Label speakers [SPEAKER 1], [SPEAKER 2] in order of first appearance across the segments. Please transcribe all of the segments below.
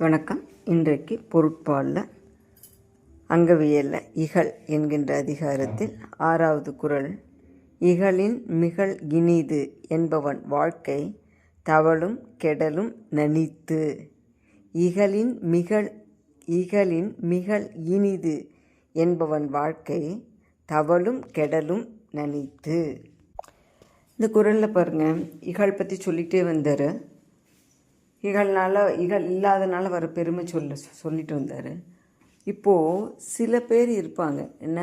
[SPEAKER 1] வணக்கம். இன்றைக்கு பொருட்பாலில் அங்கவியலில் இகல் என்கின்ற அதிகாரத்தில் 6வது குறள். இகலின் மிகல் இனிது என்பவன் வாழ்க்கை தவளும் கெடலும் நனித்து. இகலின் மிகல் இனிது என்பவன் வாழ்க்கை தவளும் கெடலும் நனித்து. இந்த குறளில் பாருங்கள், இகழ் பற்றி சொல்லிகிட்டே வந்தார். இகழ் இல்லாதனால வர பெருமை சொல்லிட்டு வந்தார். இப்போது சில பேர் இருப்பாங்க, என்ன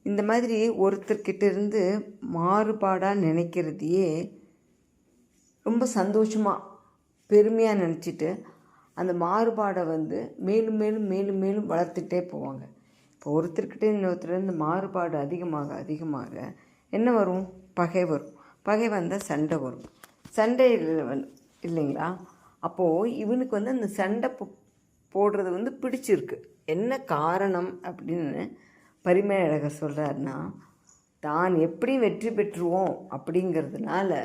[SPEAKER 1] இந்த மாதிரி ஒருத்தர்கிட்ட இருந்து மாறுபாடாக நினைக்கிறதையே ரொம்ப சந்தோஷமாக பெருமையாக நினச்சிட்டு அந்த மாறுபாடை மேலும் மேலும் மேலும் மேலும் வளர்த்துட்டே போவாங்க. இப்போ ஒருத்தர்கிட்ட இன்னொருத்தர் மாறுபாடு அதிகமாக என்ன வரும்? பகை வரும். பகை வந்தால் சண்டை வரும். சண்டை இல்லைங்களா? அப்போது இவனுக்கு அந்த சண்டை போடுறது பிடிச்சிருக்கு. என்ன காரணம் அப்படின்னு பரிமேய அழகர் சொல்கிறாருன்னா, தான் எப்படி வெற்றி பெற்றுவோம் அப்படிங்கிறதுனால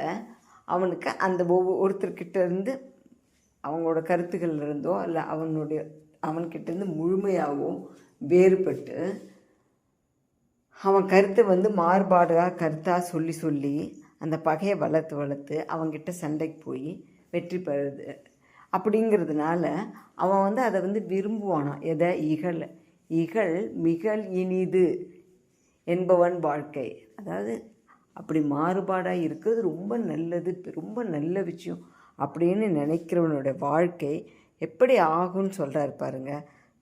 [SPEAKER 1] அவனுக்கு அந்த ஒருத்தர்கிட்ட இருந்து அவங்களோட கருத்துக்கள் இருந்தோ இல்லை அவன்கிட்டேருந்து முழுமையாகவோ வேறுபட்டு அவன் கருத்தை மாறுபாடாக கருத்தாக சொல்லி அந்த பகையை வளர்த்து அவன்கிட்ட சண்டைக்கு போய் வெற்றி பெறுது. அப்படிங்கிறதுனால அவன் அதை விரும்புவானான். எதை? இகழ் மிகல் இனிது என்பவன் வாழ்க்கை. அதாவது அப்படி மாறுபாடாக இருக்கிறது ரொம்ப நல்லது, ரொம்ப நல்ல விஷயம் அப்படின்னு நினைக்கிறவனோட வாழ்க்கை எப்படி ஆகும்னு சொல்கிறாரு பாருங்க.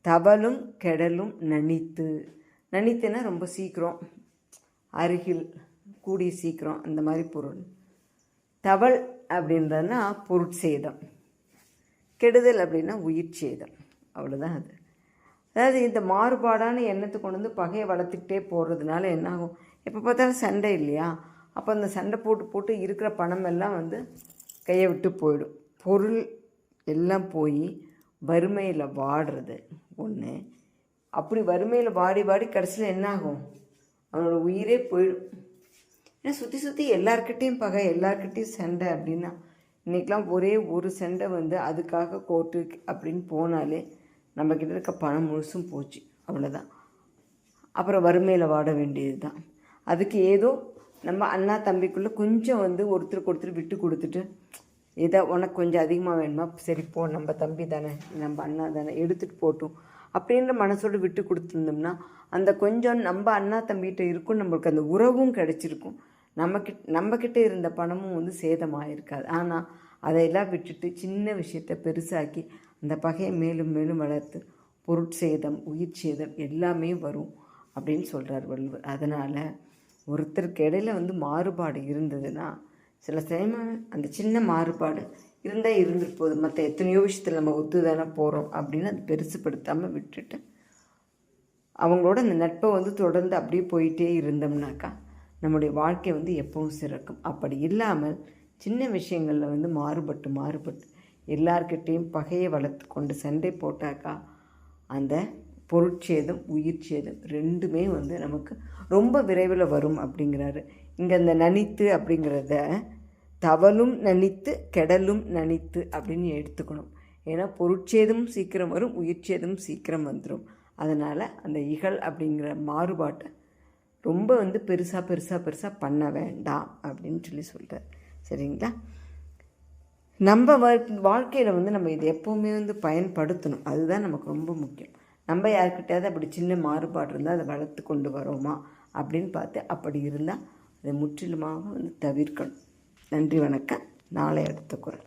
[SPEAKER 1] தவளும் கெடலும் நனித்து. நனித்துனா ரொம்ப சீக்கிரம், அருகில், கூடிய சீக்கிரம், அந்த மாதிரி பொருள். தவள் அப்படின்றதுனா பொருட்சேதம், கெடுதல் அப்படின்னா உயிர் சேதம். அவ்வளோதான் அது. அதாவது இந்த மாறுபாடான எண்ணத்தை கொண்டு பகையை வளர்த்துக்கிட்டே போடுறதுனால என்னாகும்? எப்போ பார்த்தாலும் சண்டை இல்லையா? அப்போ அந்த சண்டை போட்டு இருக்கிற பணம் எல்லாம் கையை விட்டு போயிடும். பொருள் எல்லாம் போய் வறுமையில் வாடுறது ஒன்று. அப்படி வறுமையில் வாடி கடைசியில் என்னாகும்? அவனோட உயிரே போயிடும். ஏன்னா சுற்றி எல்லார்கிட்டேயும் பகை, எல்லார்கிட்டேயும் சண்டை அப்படின்னா இன்றைக்கெலாம் ஒரே ஒரு சண்டை அதுக்காக கோர்ட்டு அப்படின்னு போனாலே நம்மக்கிட்ட இருக்க பணம் முழுசும் போச்சு. அவ்வளோதான். அப்புறம் வறுமையில் வாட வேண்டியது தான். அதுக்கு ஏதோ நம்ம அண்ணா தம்பிக்குள்ளே கொஞ்சம் ஒருத்தருக்கு ஒருத்தர் விட்டு கொடுத்துட்டு, ஏதோ உனக்கு கொஞ்சம் அதிகமாக வேணுமா, சரி போ, நம்ம தம்பி தானே, நம்ம அண்ணா தானே, எடுத்துகிட்டு போட்டும் அப்படின்ற மனசோடு விட்டு கொடுத்துருந்தோம்னா அந்த கொஞ்சம் நம்ம அண்ணா தம்பிகிட்ட இருக்கும், நம்மளுக்கு அந்த உறவும் கிடச்சிருக்கும். நம்மக்கிட்ட இருந்த பணமும் சேதமாகிருக்காது. ஆனால் அதையெல்லாம் விட்டுட்டு சின்ன விஷயத்தை பெருசாக்கி அந்த பகையை மேலும் மேலும் வளர்த்து பொருட்சேதம், உயிர் சேதம் எல்லாமே வரும் அப்படின்னு சொல்கிறார் வள்ளுவர். அதனால் ஒருத்தருக்கு இடையில மாறுபாடு இருந்ததுன்னா சில சமயம் அந்த சின்ன மாறுபாடு இருந்தால் இருந்துட்டு போகுது, மற்ற எத்தனையோ விஷயத்தில் நம்ம ஒத்து தானே போகிறோம் அப்படின்னு அது பெருசுப்படுத்தாமல் விட்டுட்டு அவங்களோட அந்த நட்பை தொடர்ந்து அப்படியே போயிட்டே இருந்தோம்னாக்கா நம்முடைய வாழ்க்கை எப்பவும் சிறக்கும். அப்படி இல்லாமல் சின்ன விஷயங்களில் மாறுபட்டு எல்லார்கிட்டேயும் பகையை வளர்த்து கொண்டு சண்டை போட்டாக்கா அந்த பொருட்சேதம், உயிர் சேதம் ரெண்டுமே நமக்கு ரொம்ப விரைவில் வரும் அப்படிங்கிறாரு. இங்கே அந்த நனித்து அப்படிங்கிறத தவளும் நனித்து கெடலும் நனித்து அப்படின்னு எடுத்துக்கணும். ஏன்னா பொருட்சேதமும் சீக்கிரம் வரும், உயிர் சேதமும் சீக்கிரம் வந்துடும். அதனால் அந்த இகழ் அப்படிங்கிற மாறுபாட்டை ரொம்ப பெருசாக பண்ண வேண்டாம் அப்படின்னு சொல்கிறார். சரிங்களா? நம்ம வாழ்க்கையில் நம்ம இதை எப்போவுமே பயன்படுத்தணும். அதுதான் நமக்கு ரொம்ப முக்கியம். நம்ம யார்கிட்டையாவது அப்படி சின்ன மாறுபாடு இருந்தால் அதை வளர்த்து கொண்டு வரோமா அப்படின்னு பார்த்து, அப்படி இருந்தால் அதை முற்றிலுமாக தவிர்க்கணும். நன்றி, வணக்கம். நாளை அடுத்த குறள்.